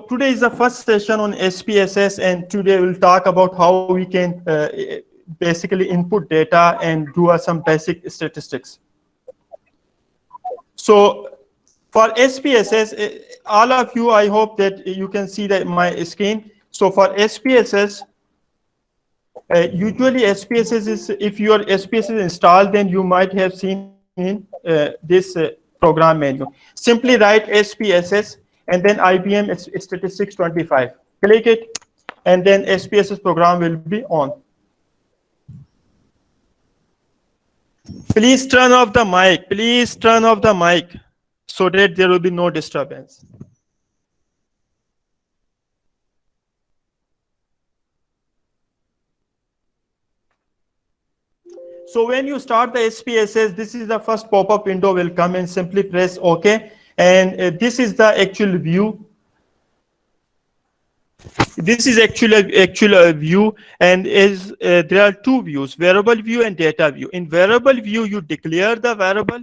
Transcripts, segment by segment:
today is the first session on SPSS, and today we'll talk about how we can basically input data and do some basic statistics. So for SPSS, all of you, I hope that you can see that my screen. So for SPSS, usually SPSS is, if your SPSS is installed, then you might have seen in this program menu. Simply write SPSS and then IBM Statistics 25. Click it, and then SPSS program will be on. Please turn off the mic. Please turn off the mic so that there will be no disturbance. So when you start the SPSS, this is the first pop-up window will come, and simply press OK. And this is the actual view. This is actual view, and there are two views: variable view and data view. In variable view, you declare the variable.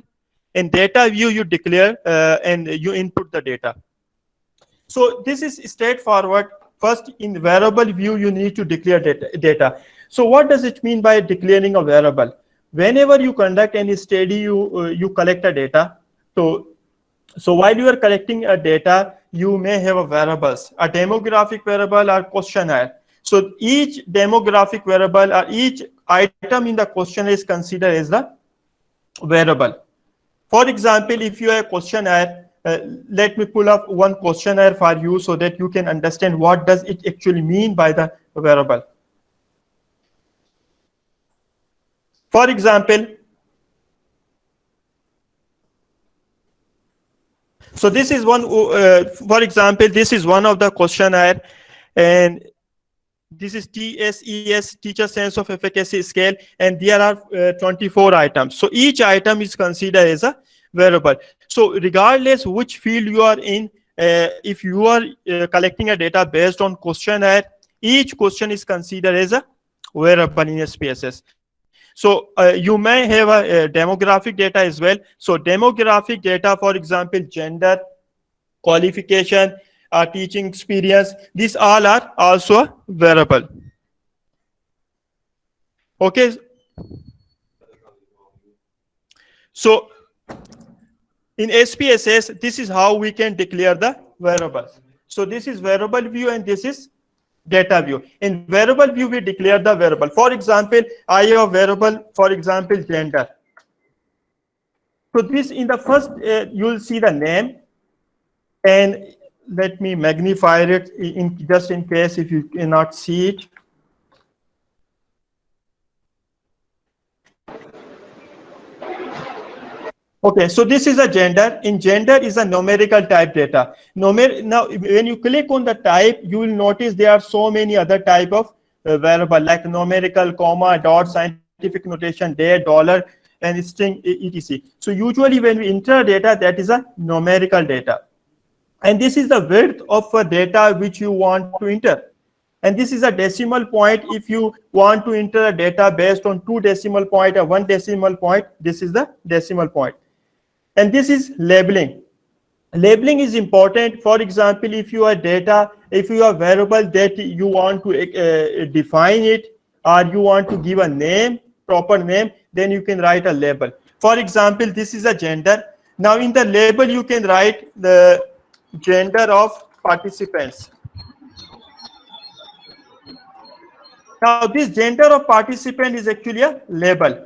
In data view, you declare and you input the data. So this is straightforward. First, in variable view, you need to declare data. So what does it mean by declaring a variable? Whenever you conduct any study, you collect a data. So while you are collecting a data, you may have a variables, a demographic variable or questionnaire. So each demographic variable or each item in the questionnaire is considered as the variable. For example, if you have a questionnaire, let me pull up one questionnaire for you so that you can understand what does it actually mean by the variable. For example, so this is one, for example, this is one of the questionnaire, and this is TSES, Teacher Sense of Efficacy Scale, and there are 24 items. So each item is considered as a variable. So regardless which field you are in, if you are collecting a data based on questionnaire, each question is considered as a variable in SPSS. So you may have a demographic data as well. So demographic data, for example, gender, qualification, teaching experience, these all are also variable. Okay. So in SPSS, this is how we can declare the variables. So this is variable view and this is data view. In variable view, we declare the variable. For example, I have a variable, for example, gender. So this in the first, you'll see the name, and let me magnify it just in case if you cannot see it. Okay, so this is a gender. In gender is a numerical type data. Now, when you click on the type, you will notice there are so many other type of variable like numerical, comma, dot, scientific notation, date, dollar, and string, etc. So usually when we enter data, that is a numerical data. And this is the width of a data which you want to enter. And this is a decimal point. If you want to enter a data based on 2 decimal point or 1 decimal point, this is the decimal point. And this is labeling. Labeling is important. For example, if you have data, if you have variable that you want to define it, or you want to give a name, proper name, then you can write a label. For example, this is a gender. Now in the label, you can write the gender of participants. Now this gender of participant is actually a label.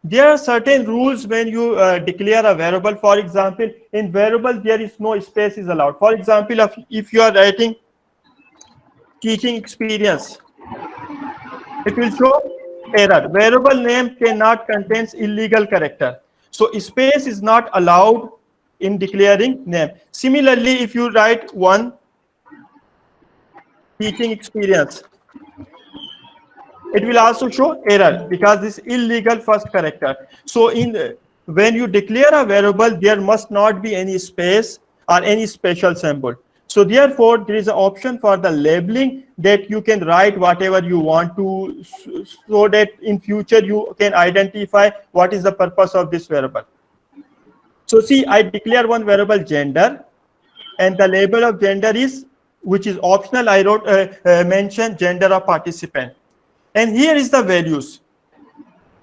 There are certain rules when you declare a variable. For example, in variable, there is no space is allowed. For example, if you are writing teaching experience, it will show error. Variable name cannot contain illegal character. So space is not allowed in declaring name. Similarly, if you write one teaching experience, it will also show error because this illegal first character. So when you declare a variable, there must not be any space or any special symbol. So therefore, there is an option for the labeling that you can write whatever you want to, so that in future you can identify what is the purpose of this variable. So see, I declare one variable gender, and the label of gender is which is optional, I wrote mention gender of participant. And here is the values.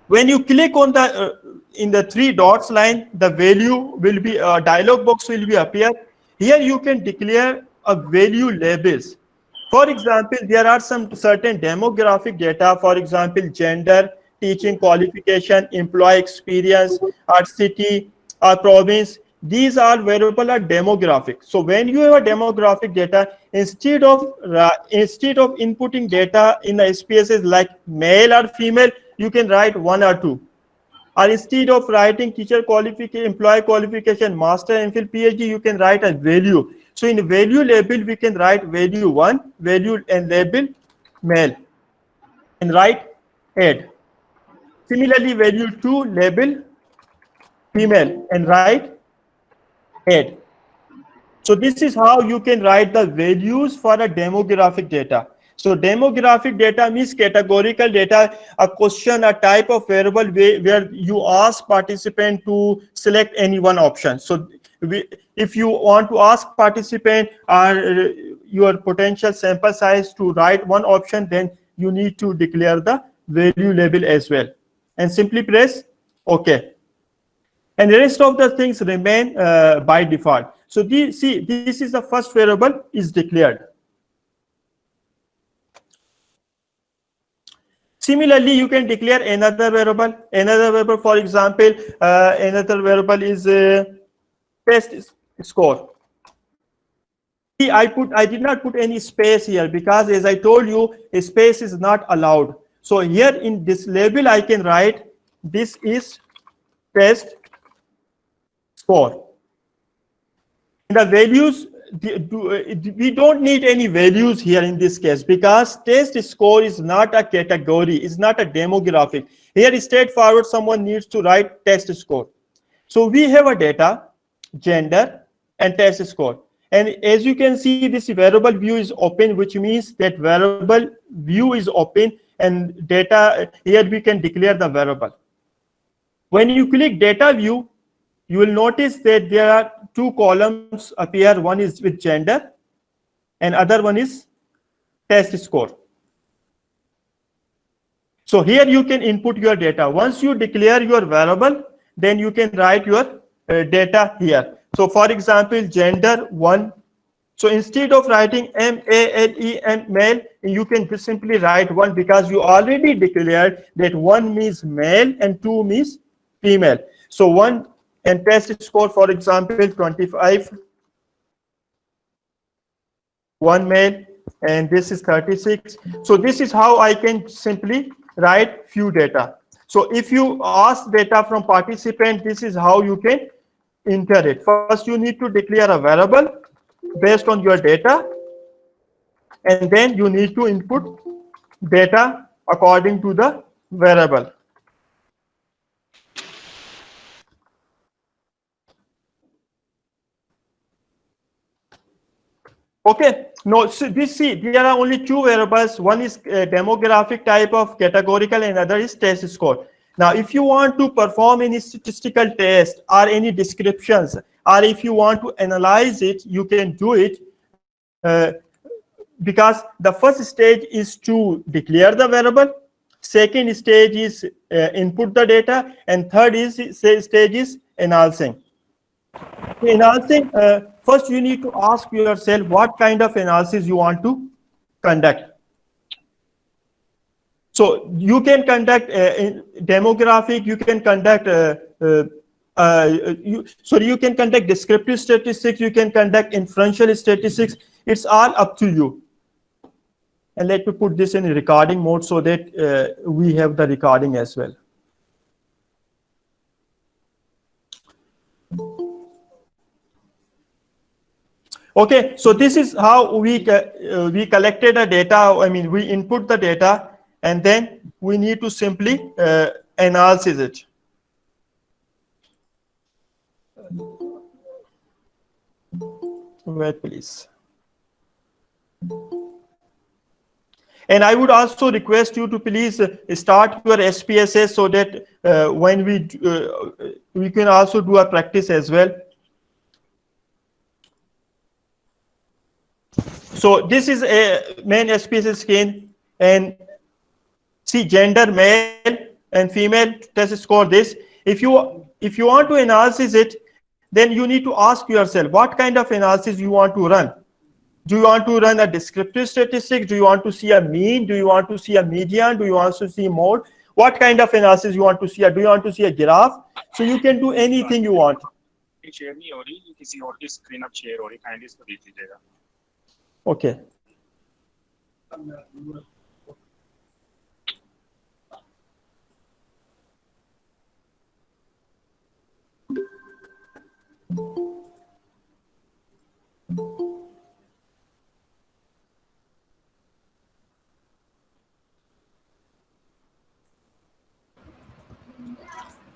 When you click on the in the three dots line, the value will be dialog box will be appear. Here you can declare a value labels. For example, there are some certain demographic data, for example, gender, teaching qualification, employee experience, or city or province. These are variable are demographic. So when you have a demographic data, instead of inputting data in the SPSS like male or female, you can write 1 or 2. Or instead of writing teacher qualification, employee qualification, master, MPhil, PhD, you can write a value. So in value label, we can write value 1, value and label male, and write add. Similarly, value 2, label female, and write add. So this is how you can write the values for a demographic data. So demographic data means categorical data, a question, a type of variable where you ask participant to select any one option. So if you want to ask participant or your potential sample size to write one option, then you need to declare the value label as well. And simply press OK. And the rest of the things remain by default. So this is the first variable is declared. Similarly, you can declare another variable. Another variable, for example, another variable is test score. See, I did not put any space here because, as I told you, a space is not allowed. So here in this label, I can write this is test score. The values, we don't need any values here in this case because test score is not a category, it's not a demographic. Here is straightforward, someone needs to write test score. So we have a data, gender, and test score. And as you can see, this variable view is open, which means that variable view is open, and data, here we can declare the variable. When you click data view, you will notice that there are two columns appear. One is with gender and other one is test score. So here you can input your data. Once you declare your variable, then you can write your data here. So for example, gender 1. So instead of writing M-A-L-E and male, you can just simply write 1 because you already declared that 1 means male and 2 means female. So 1 and test score, for example, 25, 1 male, and this is 36. So this is how I can simply write few data. So if you ask data from participant, this is how you can enter it. First, you need to declare a variable based on your data, and then you need to input data according to the variable. Okay, no, so there are only two variables. One is demographic type of categorical, and another is test score. Now, if you want to perform any statistical test or any descriptions, or if you want to analyze it, you can do it because the first stage is to declare the variable. Second stage is input the data, and third stage is analyzing. Enhancing, first you need to ask yourself what kind of analysis you want to conduct. So you can conduct demographic, you can conduct you can conduct descriptive statistics, you can conduct inferential statistics. It's all up to you. And let me put this in recording mode so that we have the recording as well. Okay, so this is how we collected the data. I mean, we input the data, and then we need to simply analyze it. Wait, please. And I would also request you to please start your SPSS so that when we can also do a practice as well. So this is a main SPSS screen, and see gender, male and female test score this. If you want to analyze it, then you need to ask yourself what kind of analysis you want to run. Do you want to run a descriptive statistics? Do you want to see a mean? Do you want to see a median? Do you want to see mode? What kind of analysis you want to see? Do you want to see a graph? So you can do anything you want. Share नहीं हो रही, किसी और की screen अब share हो रही, kindly इसको देख लीजिएगा. Okay.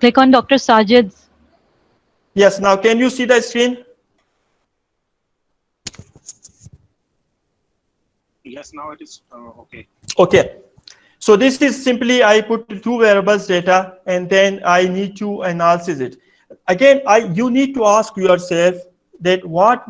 Click on Dr. Sajid's. Yes, now can you see the screen? Yes, now it is okay. Okay. So this is simply I put two variables data and then I need to analyze it. Again, you need to ask yourself that what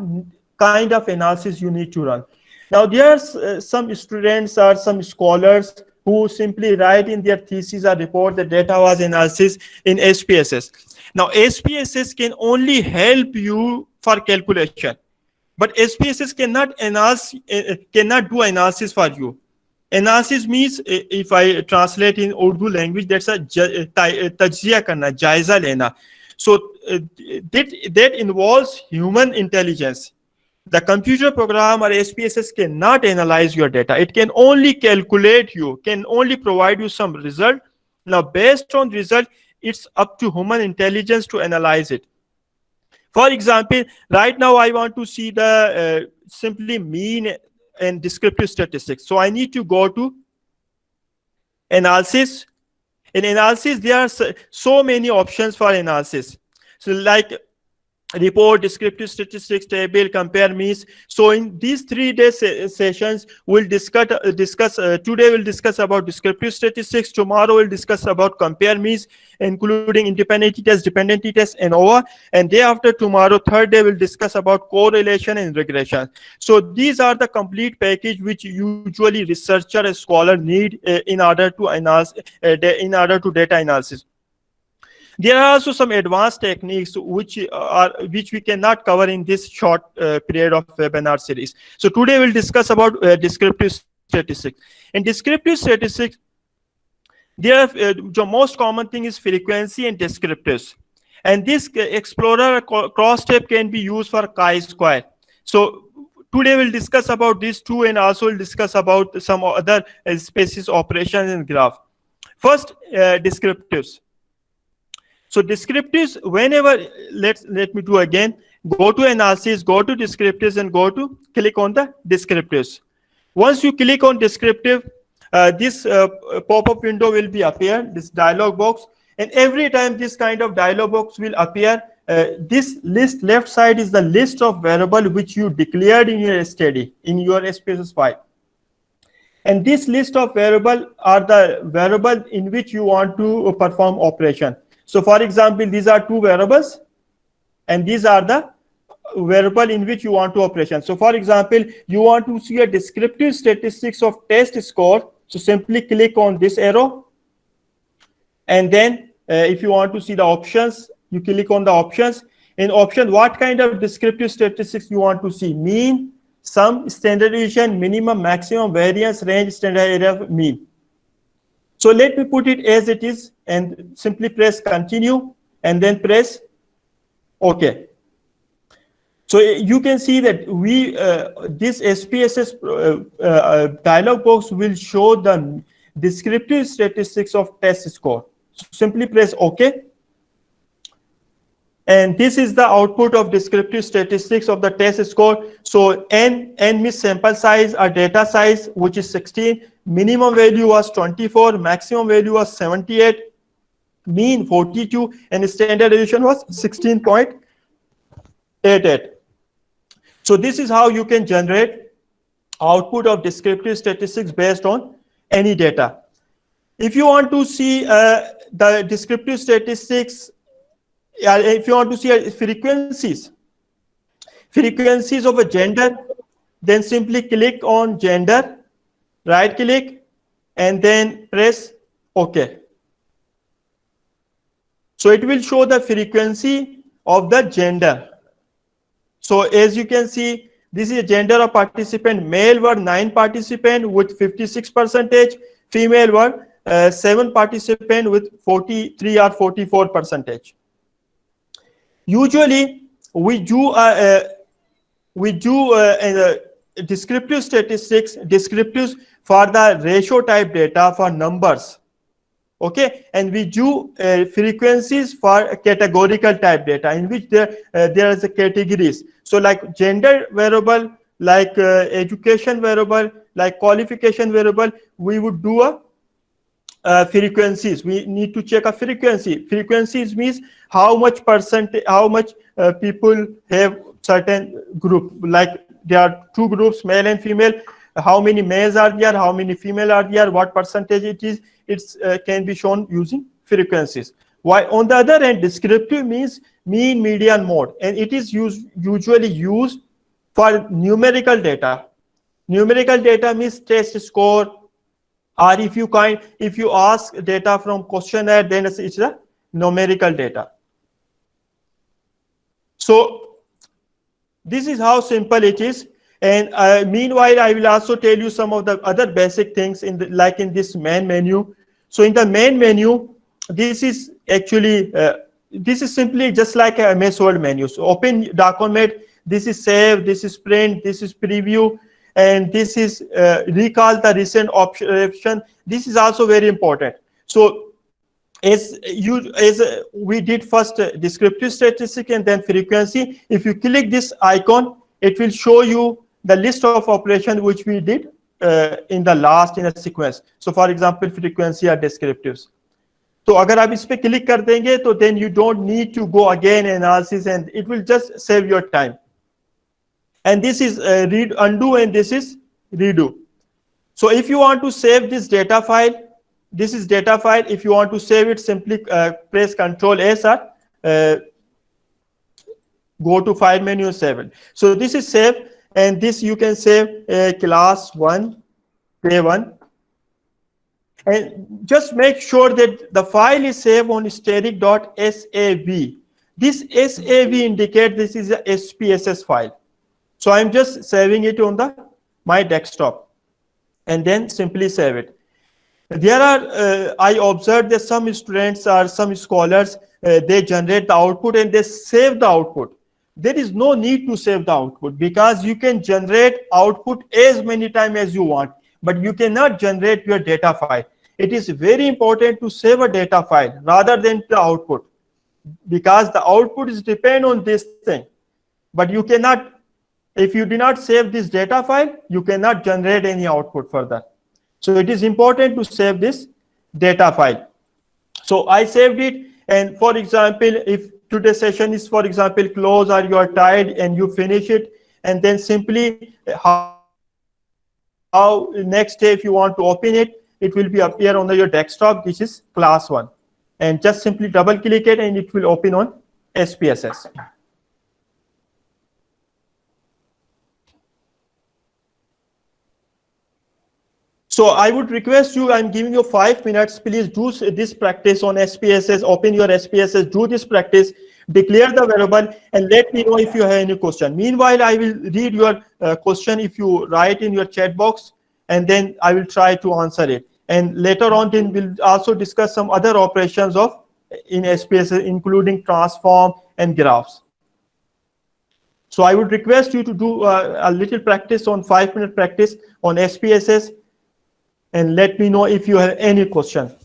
kind of analysis you need to run. Now there's some students or some scholars who simply write in their thesis or report the data was analysis in SPSS. Now SPSS can only help you for calculation, but SPSS cannot do analysis for you. Analysis means, if I translate in Urdu language, that's a tajziya karna, jaiza lena. So that involves human intelligence. The computer program or SPSS cannot analyze your data. It can only calculate you, can only provide you some result. Now, based on result, it's up to human intelligence to analyze it. For example, right now I want to see the simply mean and descriptive statistics. So I need to go to analysis. In analysis, there are so many options for analysis. So like report, descriptive statistics, table, compare means. So in these 3 day sessions, we'll discuss today we'll discuss about descriptive statistics. Tomorrow we'll discuss about compare means, including independent t-test, dependent t-test, ANOVA. And day after tomorrow, 3rd day, we'll discuss about correlation and regression. So these are the complete package which usually researcher and scholar need in order to analyze, data analysis. There are also some advanced techniques which we cannot cover in this short period of webinar series. So today we'll discuss about descriptive statistics. In descriptive statistics, the most common thing is frequency and descriptives. And this Explorer cross-step can be used for chi-square. So today we'll discuss about these two, and also we'll discuss about some other species operations in graph. First, descriptives. So descriptives, whenever, let me do again, go to analysis, go to descriptives, and click on the descriptives. Once you click on descriptive, this pop-up window will be appear, this dialog box, and every time this kind of dialog box will appear, this list left side is the list of variable which you declared in your study, in your SPSS file. And this list of variable are the variable in which you want to perform operation. So for example, these are two variables, and these are the variable in which you want to operation. So for example, you want to see a descriptive statistics of test score. So simply click on this arrow. And then if you want to see the options, you click on the options. In option, what kind of descriptive statistics you want to see? Mean, sum, standard deviation, minimum, maximum, variance, range, standard error, mean. So let me put it as it is and simply press continue and then press OK. So you can see that this SPSS dialog box will show the descriptive statistics of test score. So simply press OK. And this is the output of descriptive statistics of the test score. So n means sample size or data size, which is 16. Minimum value was 24, maximum value was 78, mean 42, and standard deviation was 16.88. So this is how you can generate output of descriptive statistics based on any data. If you want to see the descriptive statistics, if you want to see frequencies of a gender, then simply click on gender, right click, and then press OK. So it will show the frequency of the gender. So as you can see, this is a gender of participant. Male were 9 participants with 56%. Female were 7 participants with 43 or 44%. Usually, we do descriptive statistics, descriptives for the ratio type data for numbers. Okay, and we do frequencies for categorical type data in which there is a categories. So like gender variable, like education variable, like qualification variable, we would do a frequencies. We need to check a frequency. Frequencies means how much people have certain group. Like there are 2 groups, male and female. How many males are there? How many female are there? What percentage it is? It's can be shown using frequencies. Why on the other hand, descriptive means mean, median, mode, and it is usually used for numerical data. Numerical data means test score, or if you ask data from questionnaire, then it's a numerical data. So this is how simple it is. And meanwhile, I will also tell you some of the other basic things in this main menu. So in the main menu, this is actually this is simply just like a MS Word menu. So open document. This is save. This is print. This is preview, and this is recall the recent option. This is also very important. So as we did first descriptive statistic and then frequency. If you click this icon, it will show you the list of operations which we did in a sequence. So for example, frequency or descriptives. So अगर आप इस पे click कर देंगे तो then you don't need to go again analysis, and it will just save your time. And this is read undo, and this is redo. So if you want to save this data file, this is data file. If you want to save it, simply press Ctrl S or go to file menu and save it. So this is save, and this you can save class 1, day 1. And just make sure that the file is saved on static.sav. This SAV indicates this is a SPSS file. So I'm just saving it on my desktop, and then simply save it. There are, I observed that some students or some scholars, they generate the output and they save the output. There is no need to save the output because you can generate output as many times as you want, but you cannot generate your data file. It is very important to save a data file rather than the output, because the output is depend on this thing. But you cannot, if you do not save this data file, you cannot generate any output further. So it is important to save this data file. So I saved it, and for example, if today's session is, for example, close or you are tired and you finish it, and then simply how next day if you want to open it, it will be appear on your desktop. This is class 1, and just simply double click it and it will open on SPSS. So I would request you, I'm giving you 5 minutes, please do this practice on SPSS, open your SPSS, do this practice, declare the variable, and let me know if you have any question. Meanwhile, I will read your question if you write in your chat box, and then I will try to answer it. And later on, then we'll also discuss some other operations in SPSS, including transform and graphs. So I would request you to do a little practice on 5-minute practice on SPSS, and let me know if you have any question.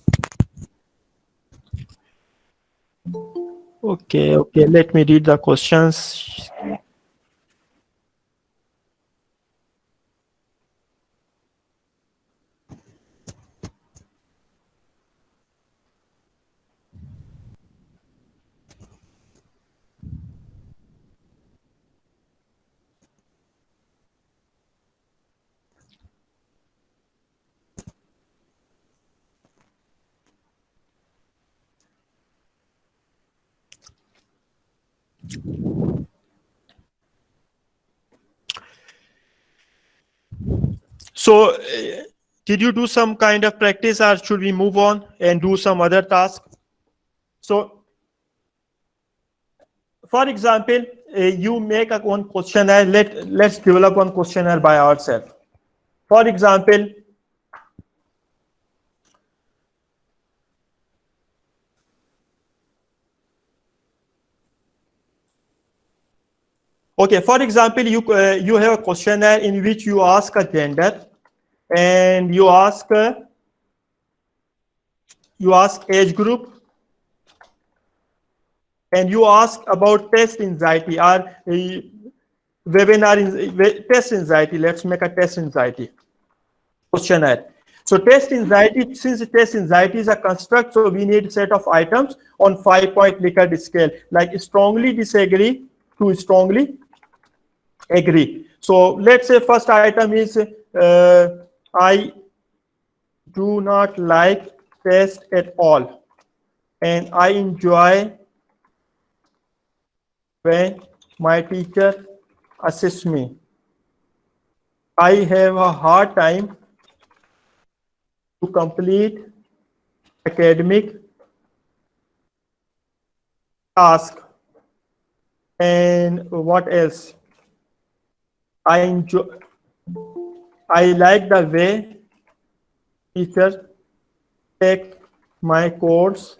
Okay, let me read the questions. So did you do some kind of practice, or should we move on and do some other task? So for example, you make a one questionnaire. Let's develop one questionnaire by ourselves. For example, okay, for example, you have a questionnaire in which you ask a gender, and you ask age group, and you ask about test anxiety or test anxiety. Let's make a test anxiety questionnaire. So test anxiety, since test anxiety is a construct, so we need a set of items on 5-point Likert scale, like strongly disagree to strongly agree. So let's say first item is I do not like test at all, and I enjoy when my teacher assists me. I have a hard time to complete academic task. And what else? I like the way teachers take my course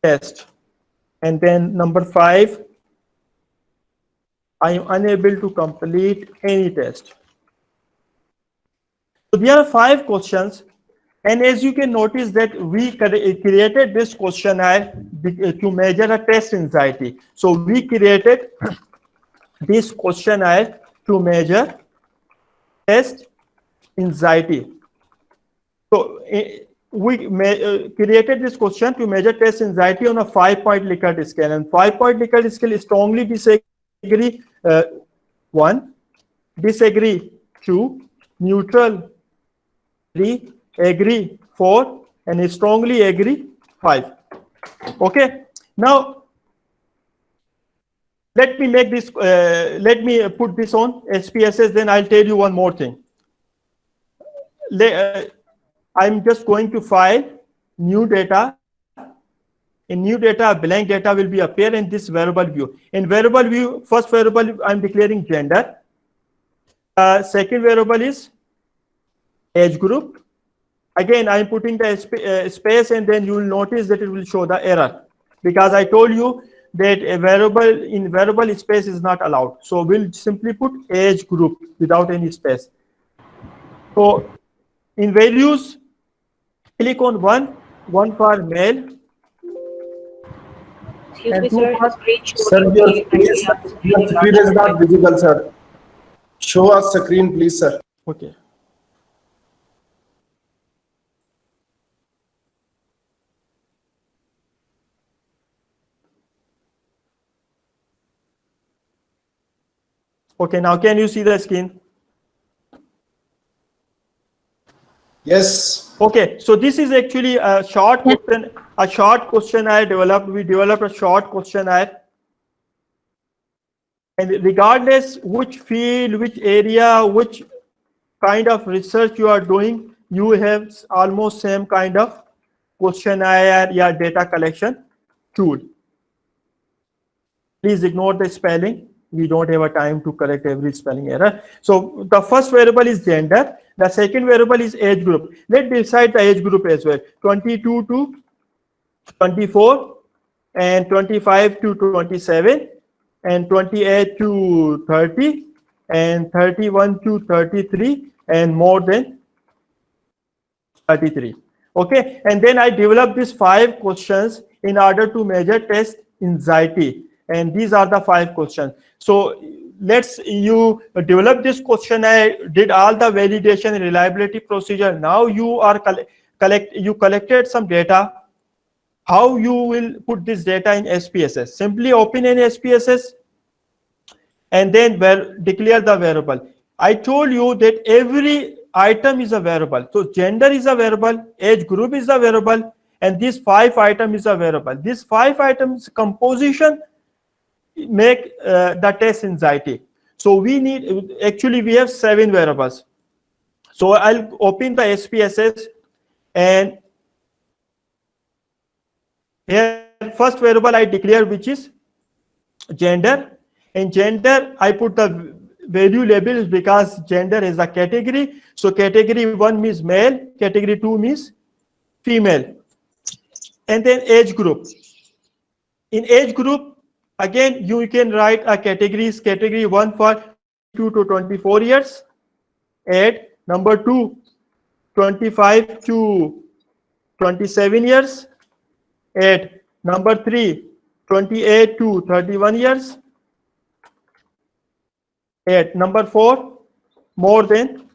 test. And then number 5, I am unable to complete any test. So there are 5 questions, and as you can notice that we created this questionnaire to measure a test anxiety. So we created this questionnaire to measure test anxiety. So we created this question to measure test anxiety on a 5-point Likert scale, and 5-point Likert scale is strongly disagree 1, disagree 2, neutral 3, agree 4, and strongly agree 5. Okay, now let me make this let me put this on SPSS, then I'll tell you one more thing. I'm just going to file new data. In new data, blank data will be appear in this variable view. In variable view, first variable I'm declaring gender. Second variable is age group. Again, I'm putting the space, and then you will notice that it will show the error, because I told you that a variable in variable space is not allowed. So we'll simply put age group without any space. So in values, click on one for male. Excuse me, sir. Sir, your screen is not visible, sir. Show us screen, please, sir. Okay. Okay, now can you see the screen? Yes. Okay, so this is actually a short question I developed. We developed a short questionnaire, and regardless which field, which area, which kind of research you are doing, you have almost same kind of questionnaire or data collection tool. Please ignore the spelling. We don't have a time to correct every spelling error. So the first variable is gender. The second variable is age group. Let's decide the age group as well. 22 to 24, and 25 to 27, and 28 to 30, and 31 to 33, and more than 33. Okay, and then I developed these 5 questions in order to measure test anxiety, and these are the 5 questions. So you develop this questionnaire, did all the validation and reliability procedure. Now you are collected some data. How you will put this data in SPSS? Simply open an SPSS and then declare the variable. I told you that every item is a variable. So gender is a variable, age group is a variable, and this 5 item is a variable. This 5 items composition make the test anxiety. So we have 7 variables. So I'll open the SPSS, and here first variable I declare, which is gender. In gender, I put the value labels because gender is a category. So category 1 means male, category 2 means female. And then age group. In age group, again, you can write a categories, category 1 for 2 to 24 years, add number 2, 25 to 27 years, add number 3, 28 to 31 years, add number 4, more than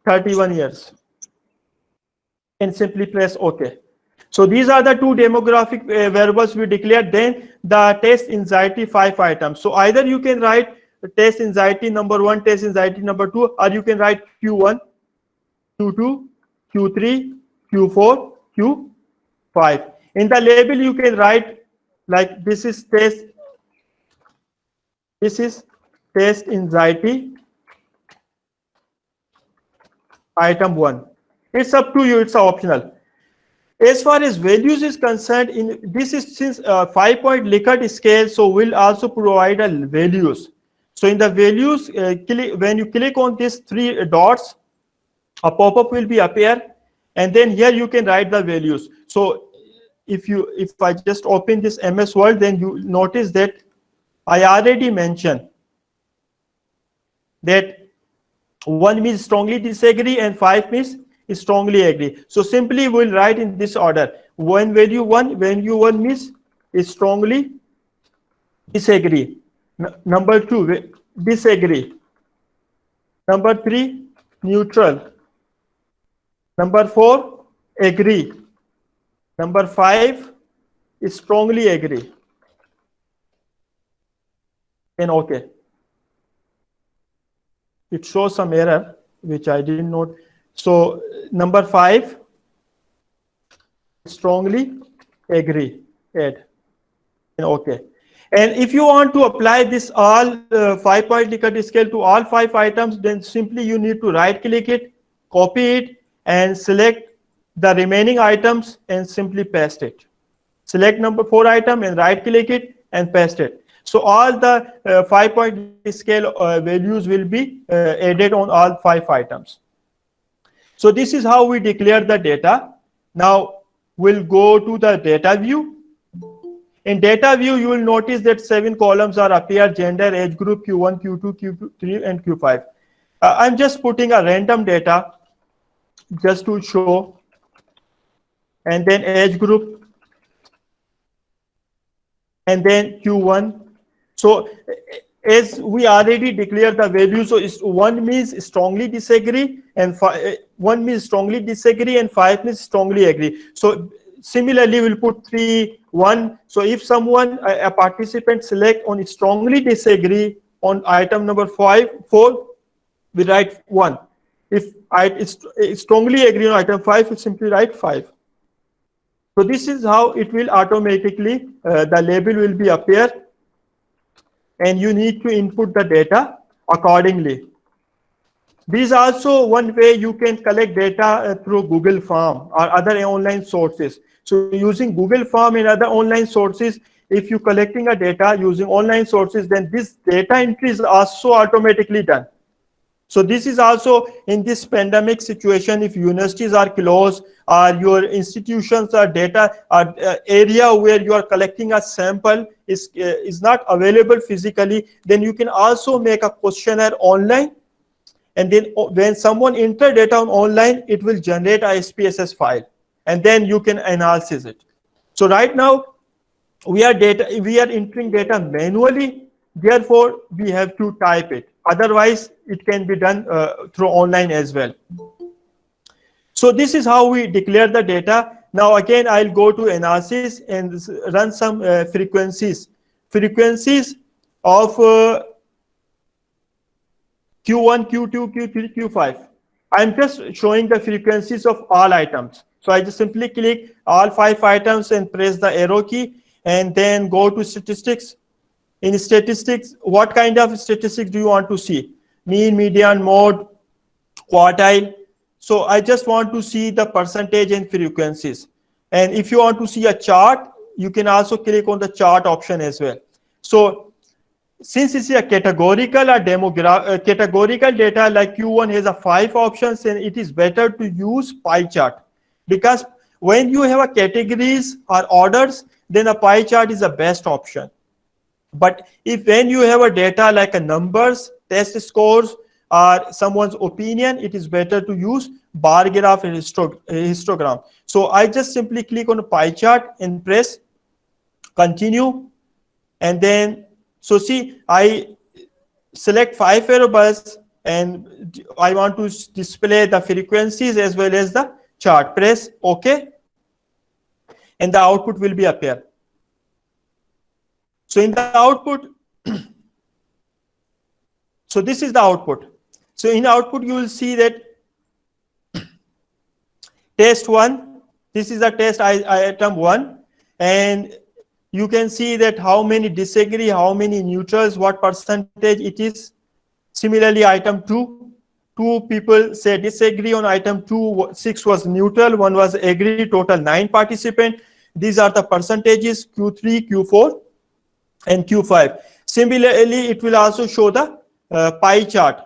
31 years, and simply press OK. So these are the two demographic variables we declared. Then the test anxiety 5 items. So either you can write test anxiety number 1, test anxiety number 2, or you can write Q1, Q2, Q3, Q4, Q5. In the label, you can write like this is test anxiety item 1. It's up to you, it's optional. As far as values is concerned, in this is since 5-point Likert scale, so we'll also provide a values. So in the values, when you click on these 3 dots, a pop-up will be appear, and then here you can write the values. So if I just open this MS Word, then you notice that I already mentioned that 1 means strongly disagree and 5 means strongly agree. So simply we'll write in this order. When value 1 means strongly disagree. Number 2, disagree. Number 3, neutral. Number 4, agree. Number 5, strongly agree. And OK. It shows some error, which I didn't note. So number 5, strongly agree, add, and OK. And if you want to apply this all 5-point Likert scale to all 5 items, then simply you need to right click it, copy it, and select the remaining items and simply paste it. Select number 4 item and right click it and paste it. So all the 5-point scale values will be added on all 5 items. So this is how we declare the data. Now we'll go to the data view. In data view, you will notice that 7 columns are appear: gender, age group, Q1, Q2, Q3, and Q5. I'm just putting a random data just to show, and then age group, and then Q1. So as we already declared the value, so 1 means strongly disagree, and 1 means strongly disagree, and 5 means strongly agree. So similarly, we'll put 3, 1. So if someone, a participant, select on strongly disagree on item number 4, we write 1. If I strongly agree on item 5, we simply write 5. So this is how it will automatically, the label will be appear, and you need to input the data accordingly. This is also one way you can collect data through Google Form or other online sources. So using Google Form and other online sources, if you're collecting a data using online sources, then this data entry is also automatically done. So this is also in this pandemic situation, if universities are closed or your institutions or data or area where you are collecting a sample is not available physically, then you can also make a questionnaire online. And then when someone enter data online, it will generate a SPSS file, and then you can analyze it. So right now we are entering data manually, therefore we have to type it. Otherwise it can be done through online as well. So this is how we declare the data. Now again, I'll go to analysis and run some frequencies of Q1, Q2, Q3, Q5. I'm just showing the frequencies of all items. So I just simply click all 5 items and press the arrow key, and then go to statistics. In statistics, what kind of statistics do you want to see? Mean, median, mode, quartile. So I just want to see the percentage and frequencies. And if you want to see a chart, you can also click on the chart option as well. So since it's a categorical or categorical data like Q1 has a 5 options, and it is better to use pie chart, because when you have a categories or orders, then a pie chart is the best option. But if when you have a data like a numbers, test scores, or someone's opinion, it is better to use bar graph and histogram. So I just simply click on a pie chart and press continue, and then so see, I select 5 variables and I want to display the frequencies as well as the chart. Press OK, and the output will be appear. So in the output, so this is the output. So in output, you will see that test 1, this is the test item 1, and you can see that how many disagree, how many neutrals, what percentage it is. Similarly, item 2, 2 people say disagree on item 2, 6 was neutral, 1 was agree, total 9 participants. These are the percentages Q3, Q4, and Q5. Similarly, it will also show the pie chart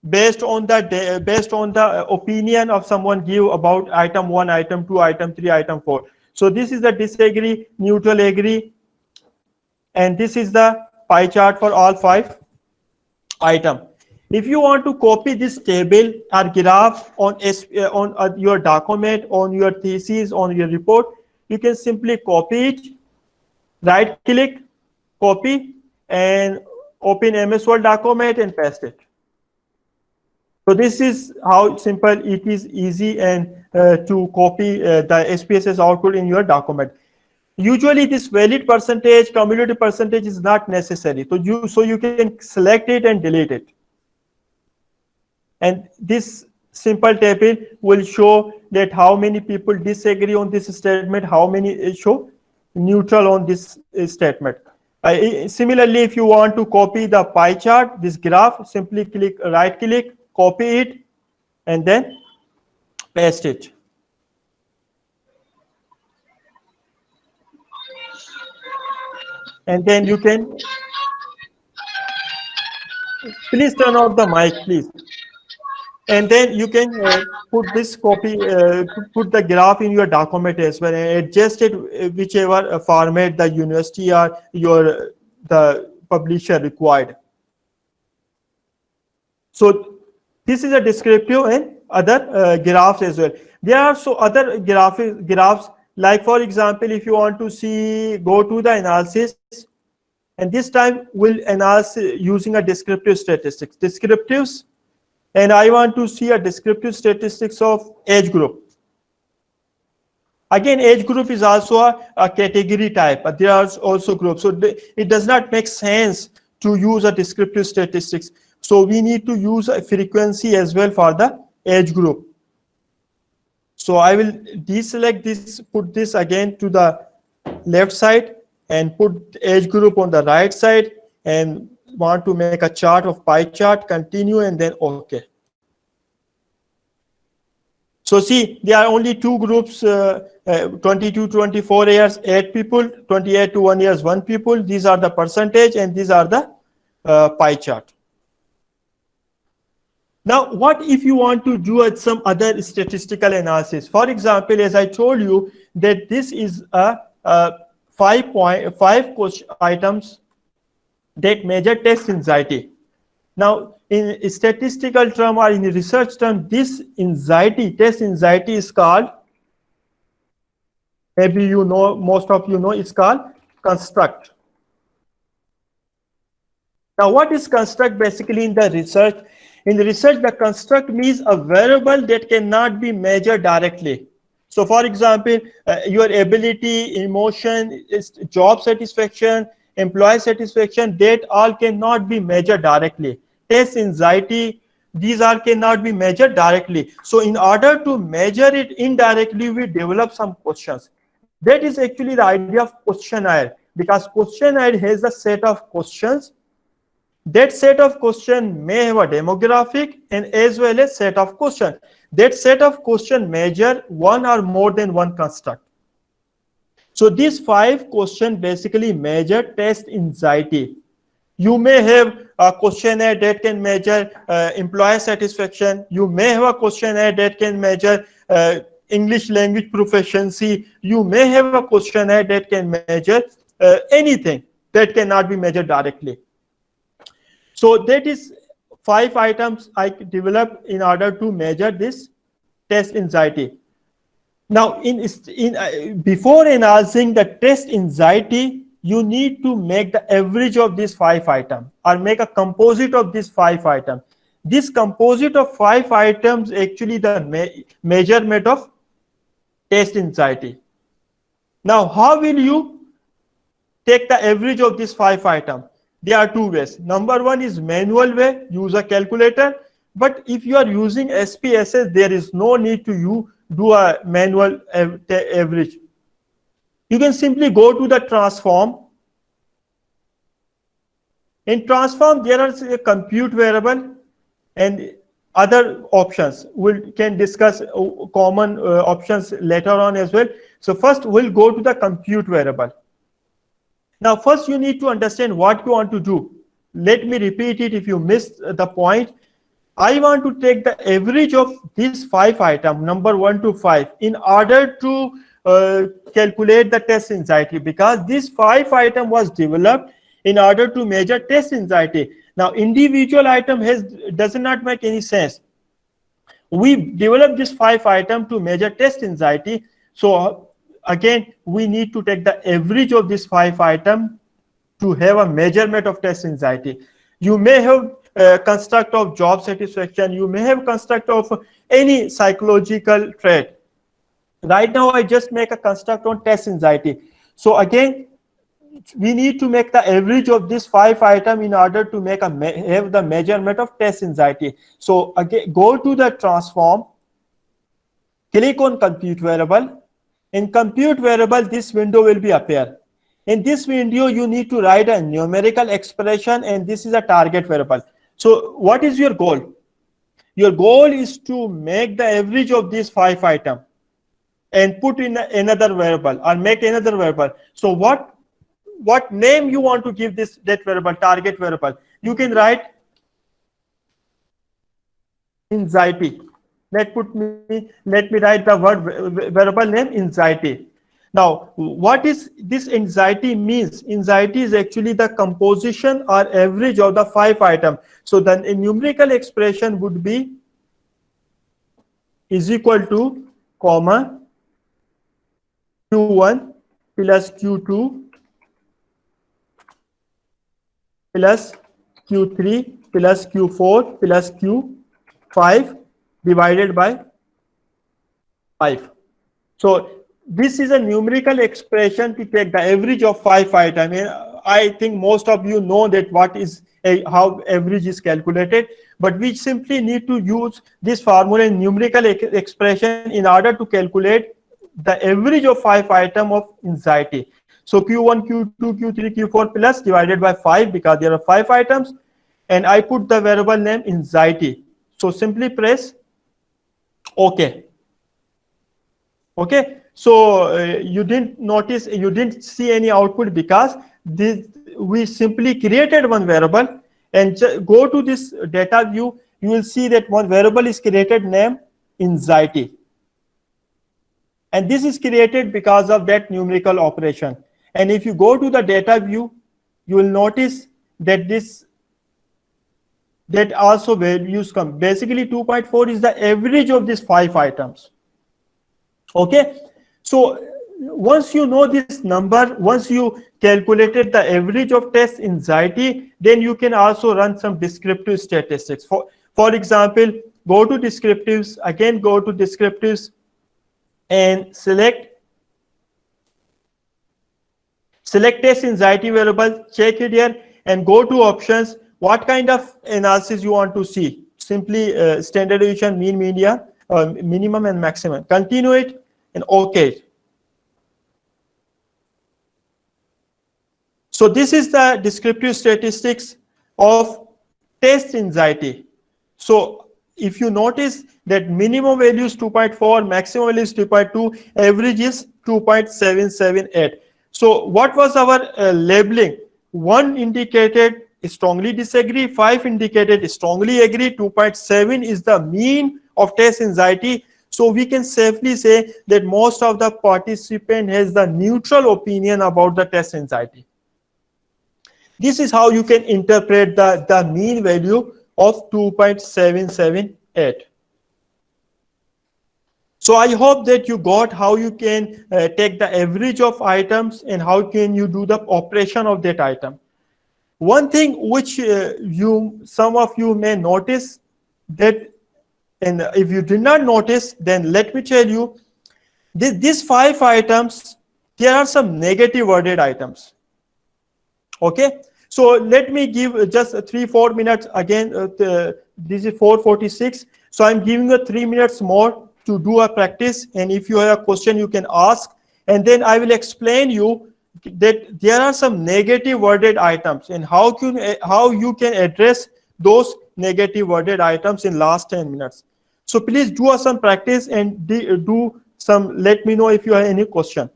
based on the opinion of someone give about item 1, item 2, item 3, item 4. So this is the disagree, neutral, agree, and this is the pie chart for all 5 items. If you want to copy this table or graph on your document, on your thesis, on your report, you can simply copy it, right click, copy, and open MS Word document and paste it. So this is how simple it is, easy, and to copy the SPSS output in your document. Usually this valid percentage, cumulative percentage is not necessary. So you can select it and delete it. And this simple table will show that how many people disagree on this statement, how many show neutral on this statement. Similarly, if you want to copy the pie chart, this graph, simply click, right click, copy it, and then paste it. And then you can, please turn off the mic, please. And then you can put this copy, put the graph in your document as well, and adjust it whichever format the university or the publisher required. So this is a descriptive and other graphs as well. There are so other graphs, like for example, if you want to see, go to the analysis, and this time we'll analyze using a descriptive statistics, descriptives, and I want to see a descriptive statistics of age group. Again, age group is also a category type, but there are also groups. So it does not make sense to use a descriptive statistics. So we need to use a frequency as well for the age group. So I will deselect this, put this again to the left side, and put age group on the right side, and want to make a chart of pie chart, continue, and then OK. So see, there are only 2 groups, 22 24 years, 8 people, 28 to 1 years, 1 people. These are the percentage, and these are the pie chart. Now, what if you want to do some other statistical analysis? For example, as I told you, that this is a 5 question items that measure test anxiety. Now, in statistical term or in research term, this anxiety, test anxiety is called, maybe you know, most of you know, it's called construct. Now, what is construct basically in the research? In the research, the construct means a variable that cannot be measured directly. So for example, your ability, emotion, job satisfaction, employee satisfaction, that all cannot be measured directly. Test anxiety, these all cannot be measured directly. So in order to measure it indirectly, we develop some questions. That is actually the idea of questionnaire, because questionnaire has a set of questions, That set of question may have a demographic and as well as set of question. That set of question measure one or more than one construct. So these 5 questions basically measure test anxiety. You may have a questionnaire that can measure employer satisfaction. You may have a questionnaire that can measure English language proficiency. You may have a questionnaire that can measure anything that cannot be measured directly. So that is 5 items I developed in order to measure this test anxiety. Now, before analyzing the test anxiety, you need to make the average of these 5 items or make a composite of these 5 items. This composite of 5 items actually the measurement of test anxiety. Now, how will you take the average of these 5 items? There are 2 ways. Number 1 is manual way, use a calculator. But if you are using SPSS, there is no need to do a manual average. You can simply go to the transform. In transform, there are a compute variable and other options. We can discuss common options later on as well. So first we'll go to the compute variable. Now first you need to understand what you want to do. Let me repeat it if you missed the point. I want to take the average of these 5 items, number 1 to 5, in order to calculate the test anxiety, because this 5 item was developed in order to measure test anxiety. Now individual item does not make any sense. We developed this 5 item to measure test anxiety. So again, we need to take the average of this 5 item to have a measurement of test anxiety. You may have construct of job satisfaction. You may have construct of any psychological trait. Right now, I just make a construct on test anxiety. So again, we need to make the average of this 5 items in order to have the measurement of test anxiety. So again, go to the transform, click on compute variable. In compute variable, this window will be appear. In this window, you need to write a numerical expression, and this is a target variable. So what is your goal? Your goal is to make the average of these 5 items and put in another variable or make another variable. So what name you want to give that variable, target variable? You can write anxiety. Let me write the word variable name anxiety. Now, what is this anxiety means? Anxiety is actually the composition or average of the 5 items. So the numerical expression would be is equal to comma Q1 plus Q2 plus Q3 plus Q4 plus Q5 divided by 5. So this is a numerical expression to take the average of 5 items. I think most of you know that how average is calculated, but we simply need to use this formula in numerical expression in order to calculate the average of 5 items of anxiety. So Q1, Q2, Q3, Q4 plus divided by 5, because there are 5 items, and I put the variable name anxiety. So simply press OK. Okay. So you didn't see any output because we simply created one variable, and go to this data view. You will see that one variable is created named anxiety, and this is created because of that numerical operation. And if you go to the data view, you will notice that that also values come. Basically 2.4 is the average of these 5 items. Okay. So once you know this number, once you calculated the average of test anxiety, then you can also run some descriptive statistics. For example, go to descriptives, again go to descriptives and select test anxiety variable, check it here and go to options. What kind of analysis you want to see? Simply standard deviation, mean, median, minimum and maximum. Continue it and OK. So this is the descriptive statistics of test anxiety. So if you notice that minimum value is 2.4, maximum value is 2.2, average is 2.778. So what was our labeling? 1 indicated strongly disagree, 5 indicated strongly agree, 2.7 is the mean of test anxiety. So we can safely say that most of the participant has the neutral opinion about the test anxiety. This is how you can interpret the mean value of 2.778. So I hope that you got how you can take the average of items and how can you do the operation of that item. One thing which some of you may notice that, and if you did not notice, then let me tell you, these 5 items, there are some negative worded items. Okay, so let me give just 3-4 minutes again. This is 4:46, so I'm giving you 3 minutes more to do a practice, and if you have a question you can ask, and then I will explain you that there are some negative worded items and how you can address those negative worded items in last 10 minutes. So please do some practice and do some, let me know if you have any question.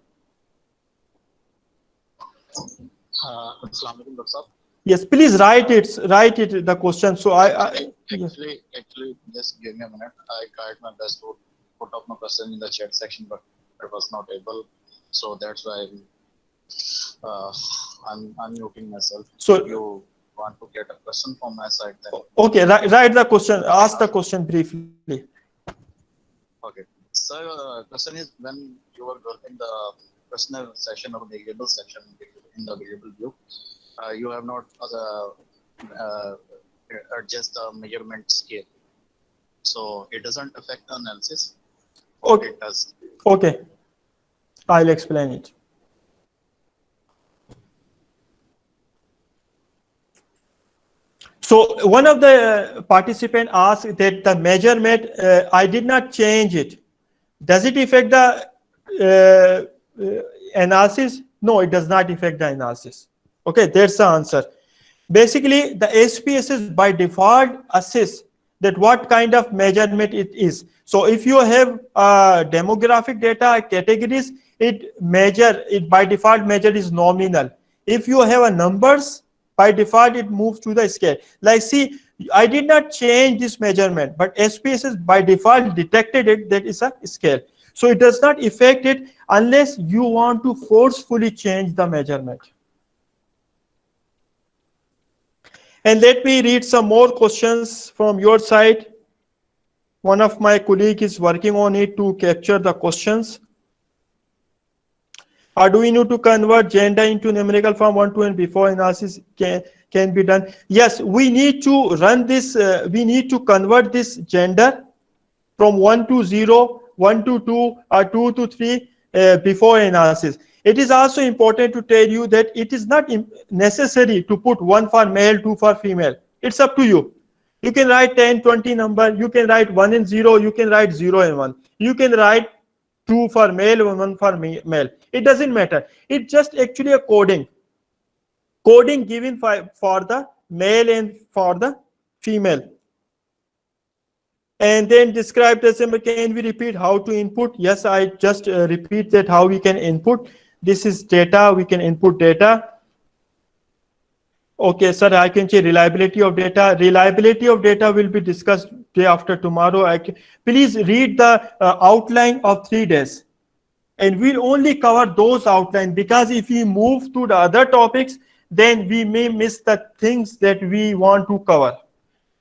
Assalamu alaikum, Dr. Saab. Yes, please write it the question. So Actually, just give me a minute. I tried my best to put up my question in the chat section, but I was not able. So that's why I'm unmuting myself. So if you want to get a question from my side, then okay, write the question. Ask the question briefly. okay. So question is, when you were working the questionnaire section or variable section in the variable view, you have not adjust the measurement scale, so it doesn't affect the analysis. Okay. It does. Okay, I'll explain it. So one of the participants asked that the measurement, I did not change it. Does it affect the analysis? No, it does not affect the analysis. Okay, that's the answer. Basically, the SPSS by default assess that what kind of measurement it is. So if you have demographic data categories, it by default measure is nominal. If you have a numbers, by default it moves to the scale. Like, see, I did not change this measurement, but SPSS by default detected it that is a scale. So it does not affect it unless you want to forcefully change the measurement. And let me read some more questions from your side. One of my colleagues is working on it to capture the questions. Do we need to convert gender into numerical form 1, 2, and before analysis can be done? Yes, we need to run this. We need to convert this gender from 1 to 0, 1 to 2, or 2 to 3 before analysis. It is also important to tell you that it is not necessary to put 1 for male, 2 for female. It's up to you. You can write 10, 20 number. You can write 1 and 0. You can write 0 and 1. You can write 2 for male and 1 for male. It doesn't matter. It's just actually a coding. Coding given for the male and for the female. And then describe the symbol. Can we repeat how to input? Yes, I just repeat that how we can input. This is data. We can input data. Okay, sir, I can say reliability of data. Reliability of data will be discussed day after tomorrow. Please read the outline of 3 days. And we'll only cover those outlines, because if we move to the other topics, then we may miss the things that we want to cover.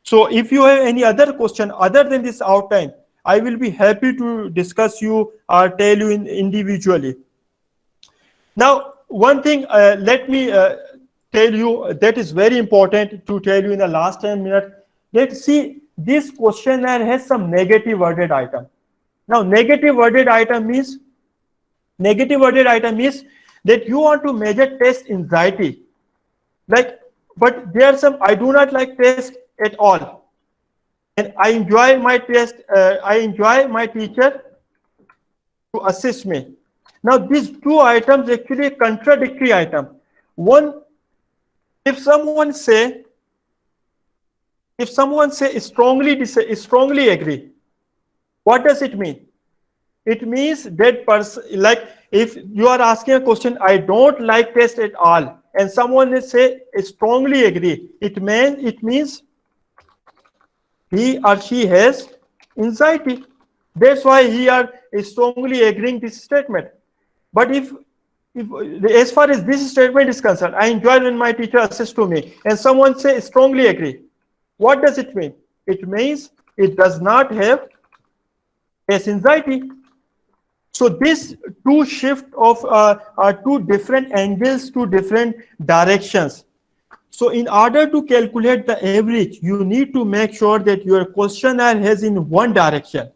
So if you have any other question other than this outline, I will be happy to discuss you or tell you individually. Now, one thing, let me tell you that is very important to tell you in the last 10 minutes. Let's see, this questionnaire has some negative worded item. Now, negative worded item means that you want to measure test anxiety. Like, but there are some, I do not like test at all. And I enjoy my test, I enjoy my teacher to assist me. Now, these 2 items actually contradictory item. One, if someone say If someone say strongly agree, what does it mean? It means that person, like if you are asking a question, I don't like test at all, and someone will say strongly agree, it means he or she has anxiety. That's why he are strongly agreeing this statement. But if as far as this statement is concerned, I enjoy when my teacher assists to me, and someone say strongly agree, what does it mean? It means it does not have anxiety. So this two shift of two different angles, two different directions. So in order to calculate the average, you need to make sure that your questionnaire has in one direction.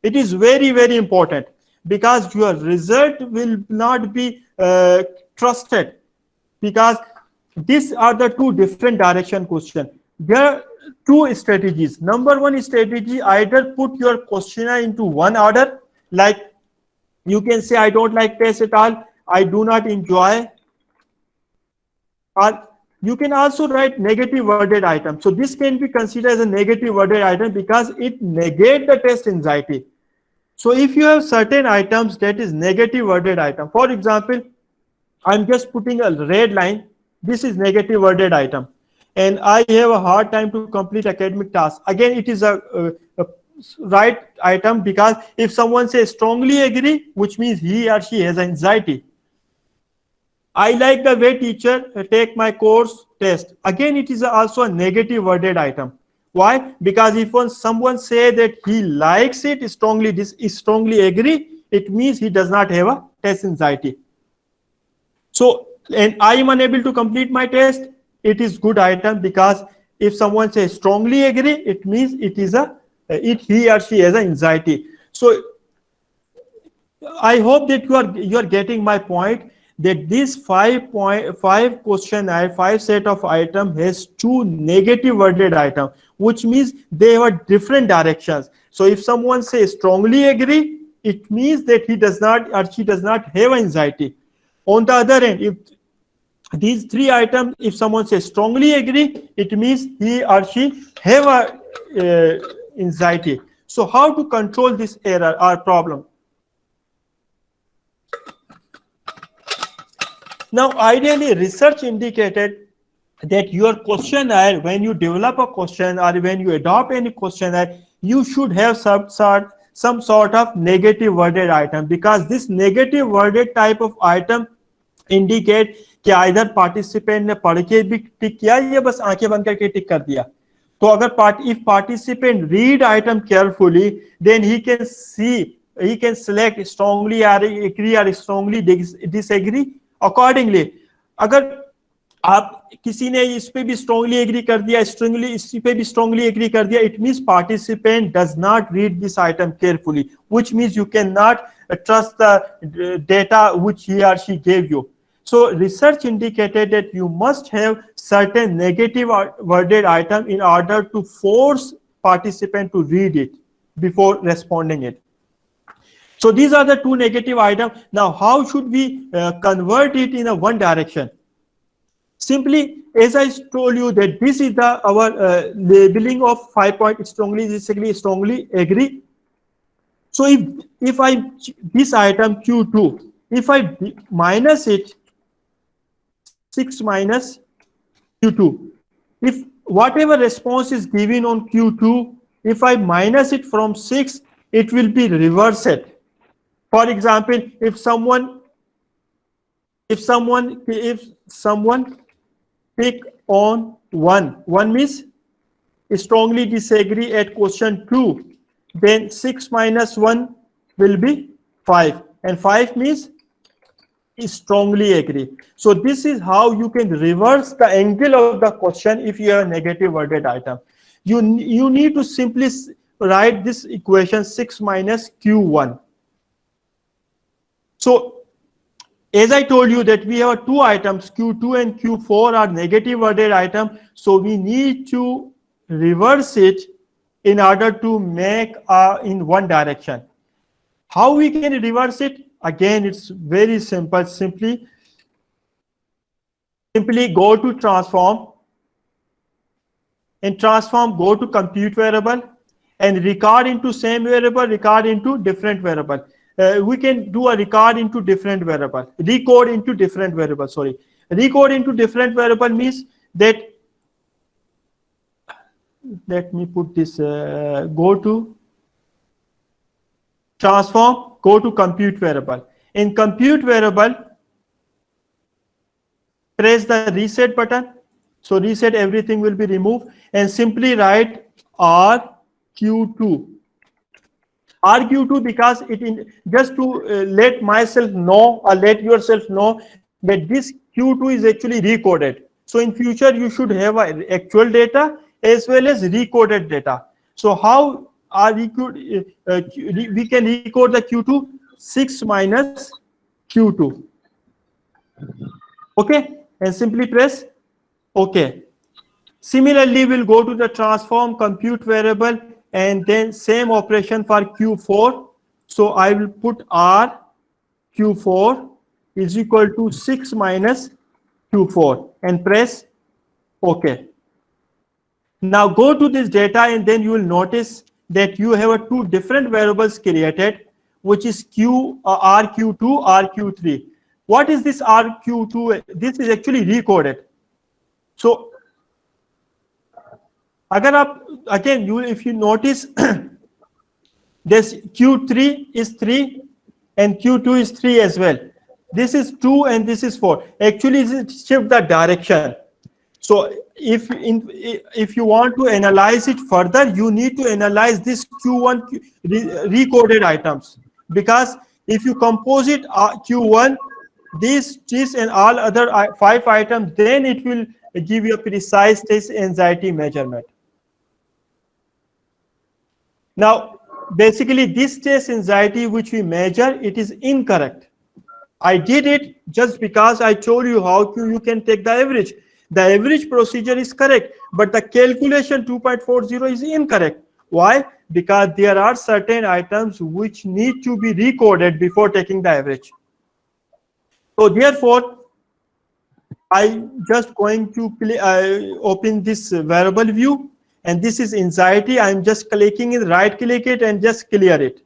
It is very, very important, because your result will not be trusted, because these are the two different direction question. There are two strategies. Number one strategy, either put your questionnaire into one order, like you can say, I don't like test at all, I do not enjoy, or you can also write negative worded item. So this can be considered as a negative worded item because it negates the test anxiety. So if you have certain items that is negative worded item, for example, I'm just putting a red line, this is negative worded item, and I have a hard time to complete academic task. Again, it is a right item, because if someone says strongly agree, which means he or she has anxiety. I like the way teacher take my course test. Again, it is also a negative worded item. Why? Because if someone say that he likes it strongly, this is strongly agree, it means he does not have a test anxiety. So, and I am unable to complete my test, it is good item, because if someone says strongly agree, it means it is he or she has anxiety. So I hope that you are getting my point, that this 5 questionnaire, 5 set of item has two negative worded item, which means they have different directions. So if someone says strongly agree, it means that he does not or she does not have anxiety. On the other hand, if these three items, if someone says strongly agree, it means he or she have a anxiety. So how to control this error or problem? Now, ideally, research indicated that your questionnaire, when you develop a question or when you adopt any questionnaire, you should have some sort of negative worded item, because this negative worded type of item indicate कि either participant ने पढ़ के भी टिक किया या बस आंखें बंद करके टिक कर दिया. तो अगर if participant read item carefully, then he can select strongly agree or strongly disagree accordingly. अगर आप किसी ने इस पे भी strongly agree कर दिया, इस पे भी strongly agree कर दिया, it means participant does not read this item carefully, which means you cannot trust the data which he or she gave you. So research indicated that you must have certain negative worded item in order to force participant to read it before responding it. So these are the two negative items. Now, how should we convert it in a one direction? Simply, as I told you, that this is our labeling of 5 point strongly disagree, strongly agree. So if I this item Q2, if I minus it, 6 minus Q2, if whatever response is given on Q2, if I minus it from 6, it will be reversed. For example, if someone pick on 1 means strongly disagree at question 2, then 6 minus 1 will be 5, and 5 means strongly agree. So this is how you can reverse the angle of the question if you have a negative worded item. You need to simply write this equation 6 minus Q1. So as I told you that we have two items, Q2 and Q4 are negative worded item, so we need to reverse it in order to make in one direction. How we can reverse it? Again, it's very simple. Simply go to transform, and transform, go to compute variable, and record into same variable, record into different variable. We can do a record into different variable, recode into different variable, sorry. Recode into different variable means that, let me put this, go to transform, go to compute variable. In compute variable, press the reset button. So reset, everything will be removed, and simply write RQ2. RQ2 because it in, just to let myself know or let yourself know that this Q2 is actually recoded. So in future you should have actual data as well as recoded data. So how are we can recode the Q2? 6 minus Q2. Okay, and simply press OK. Similarly, we'll go to the transform compute variable and then same operation for Q4. So I will put R Q4 is equal to 6 minus Q4 and press OK. Now go to this data and then you will notice that you have two different variables created, which is RQ2, RQ3. What is this RQ2? This is actually recoded. So again, if you notice, this Q3 is 3 and Q2 is 3 as well. This is 2 and this is 4. Actually, it shift the direction. So if you want to analyze it further, you need to analyze this Q1 recoded items, because if you compose it Q1, this and all other 5 items, then it will give you a precise test anxiety measurement. Now, basically, this test anxiety which we measure, it is incorrect. I did it just because I told you how you can take the average. The average procedure is correct, but the calculation 2.40 is incorrect. Why? Because there are certain items which need to be recoded before taking the average. So therefore, I just going to open this variable view, and this is anxiety. I'm just clicking it, right click it, and just clear it,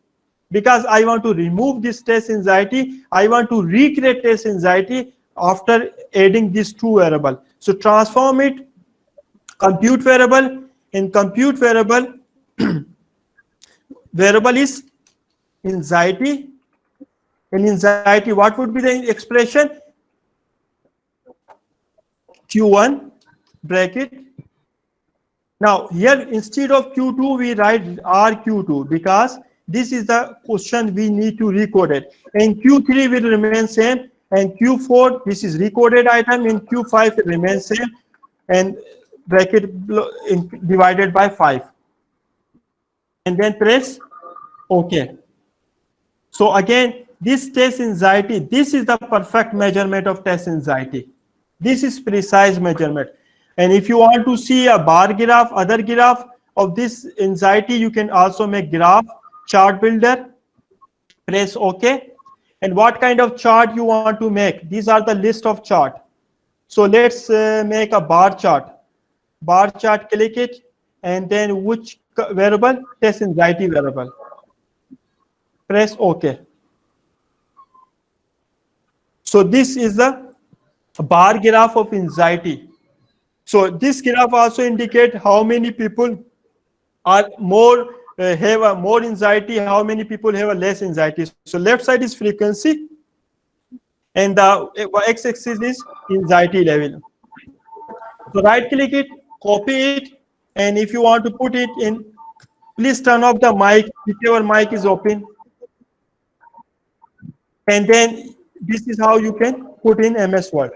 because I want to remove this test anxiety. I want to recreate test anxiety after adding these two variables. So transform it, compute variable. In compute variable, variable is anxiety. In anxiety, what would be the expression? Q1 bracket. Now here, instead of Q2, we write RQ2, because this is the question we need to recode it. And Q3 will remain same, and Q4, this is recoded item, in Q5 it remains same, and bracket divided by 5. And then press OK. So again, this test anxiety, this is the perfect measurement of test anxiety. This is precise measurement. And if you want to see a bar graph, other graph of this anxiety, you can also make graph, chart builder, press OK. And what kind of chart you want to make? These are the list of chart. So let's make a bar chart. Bar chart, click it, and then which variable? Test anxiety variable. Press OK. So this is the bar graph of anxiety. So this graph also indicate how many people are more have a more anxiety, how many people have a less anxiety. So left side is frequency, and the x-axis is anxiety level. So right click it, copy it, and if you want to put it in, please turn off the mic, whichever mic is open. And then this is how you can put in MS Word.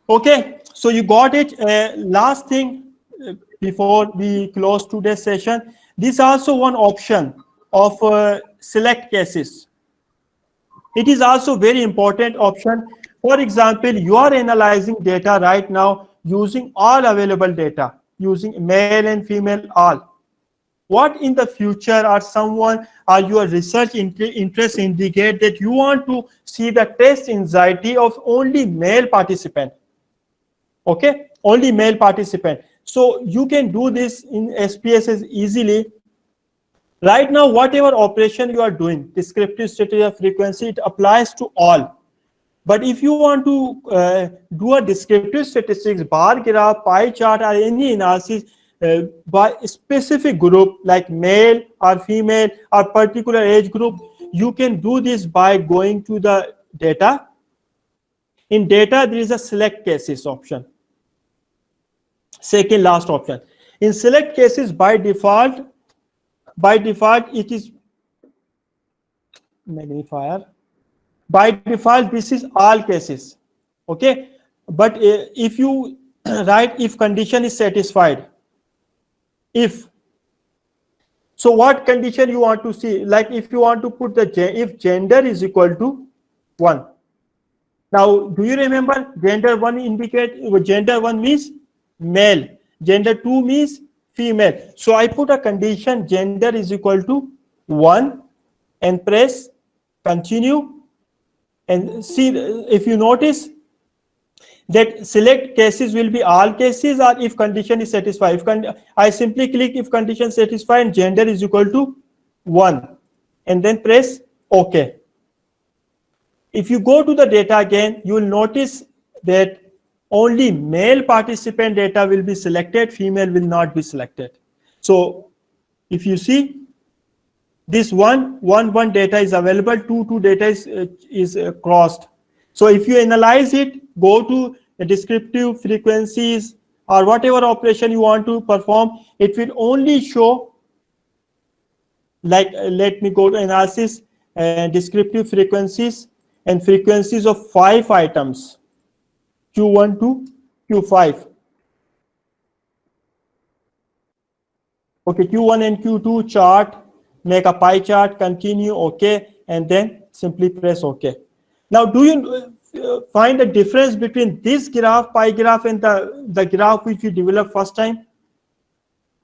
Okay, so you got it. Last thing before we close today's session, this is also one option of select cases. It is also very important option. For example, you are analyzing data right now using all available data, using male and female all. What in the future or someone or your research interest indicate that you want to see the test anxiety of only male participant. Okay, only male participant. So you can do this in SPSS easily. Right now, whatever operation you are doing, descriptive strategy of frequency, it applies to all. But if you want to do a descriptive statistics, bar graph, pie chart, or any analysis by a specific group like male or female or particular age group, you can do this by going to the data. In data, there is a select cases option. Second last option. In select cases, by default, it is magnifier. By default, this is all cases. Okay, but if you write if condition is satisfied, if, so what condition you want to see? Like if you want to put the if gender is equal to 1. Now, do you remember gender 1 indicate gender 1 means male, gender 2 means female. So I put a condition gender is equal to 1 and press continue, and see if you notice that select cases will be all cases or if condition is satisfied. I simply click if condition satisfied and gender is equal to 1 and then press OK. If you go to the data again, you will notice that only male participant data will be selected, female will not be selected. So if you see this 1 data is available, 2 data is crossed. So if you analyze it, go to the descriptive frequencies or whatever operation you want to perform, it will only show, like let me go to analysis and descriptive frequencies and frequencies of 5 items, Q1 to Q5. Okay, Q1 and Q2 chart, make a pie chart, continue, okay, and then simply press OK. Now, do you find the difference between this graph, pie graph, and the graph which we developed first time?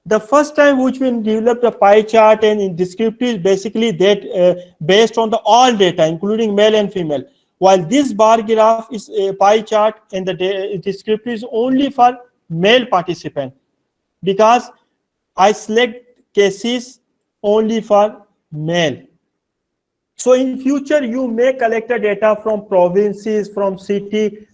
The first time which we developed a pie chart and in descriptive, basically that based on the all data, including male and female. While this bar graph is a pie chart and the descriptive is only for male participant, because I select cases only for male. So in future, you may collect the data from provinces, from city,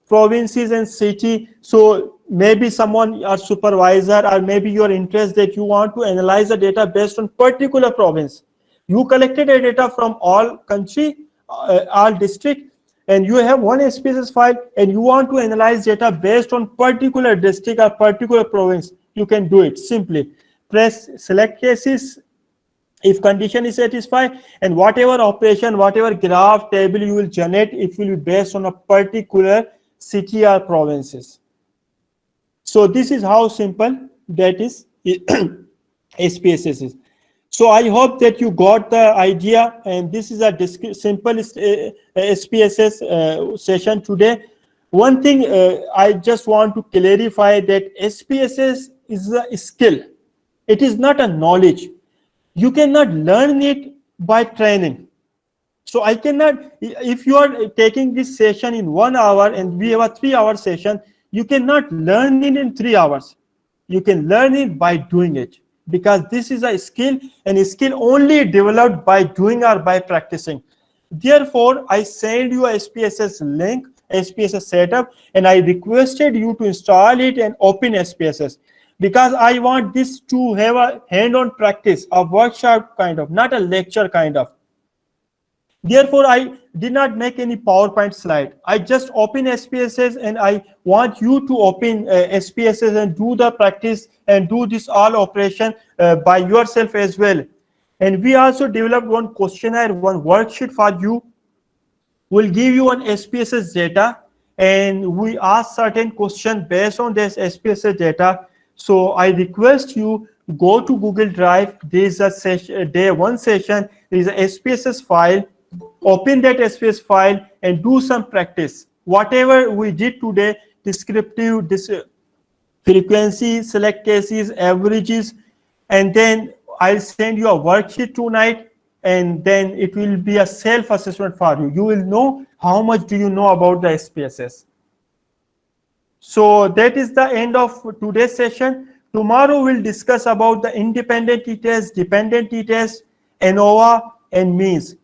provinces and city. So maybe someone, your supervisor, or maybe your interest that you want to analyze the data based on particular province. You collected the data from all country, all district, and you have one SPSS file, and you want to analyze data based on particular district or particular province. You can do it simply. Press select cases if condition is satisfied, and whatever operation, whatever graph table you will generate, it will be based on a particular city or provinces. So this is how simple that is SPSS is. So I hope that you got the idea, and this is a simple SPSS session today. One thing I just want to clarify that SPSS is a skill. It is not a knowledge. You cannot learn it by training. So I cannot, if you are taking this session in 1 hour and we have a 3-hour session, you cannot learn it in 3 hours. You can learn it by doing it, because this is a skill, and a skill only developed by doing or by practicing. Therefore, I send you a SPSS link, SPSS setup, and I requested you to install it and open SPSS, because I want this to have a hand-on practice, a workshop kind of, not a lecture kind of. Therefore, I did not make any PowerPoint slide. I just open SPSS, and I want you to open SPSS and do the practice and do this all operation by yourself as well. And we also developed one questionnaire, one worksheet for you. We'll give you an SPSS data, and we ask certain questions based on this SPSS data. So I request you go to Google Drive. There is a session, day 1 session. There is a SPSS file. Open that SPSS file and do some practice. Whatever we did today, descriptive, frequency, select cases, averages, and then I'll send you a worksheet tonight, and then it will be a self-assessment for you. You will know how much do you know about the SPSS. So that is the end of today's session. Tomorrow we'll discuss about the independent t-test, dependent t-test, ANOVA, and means.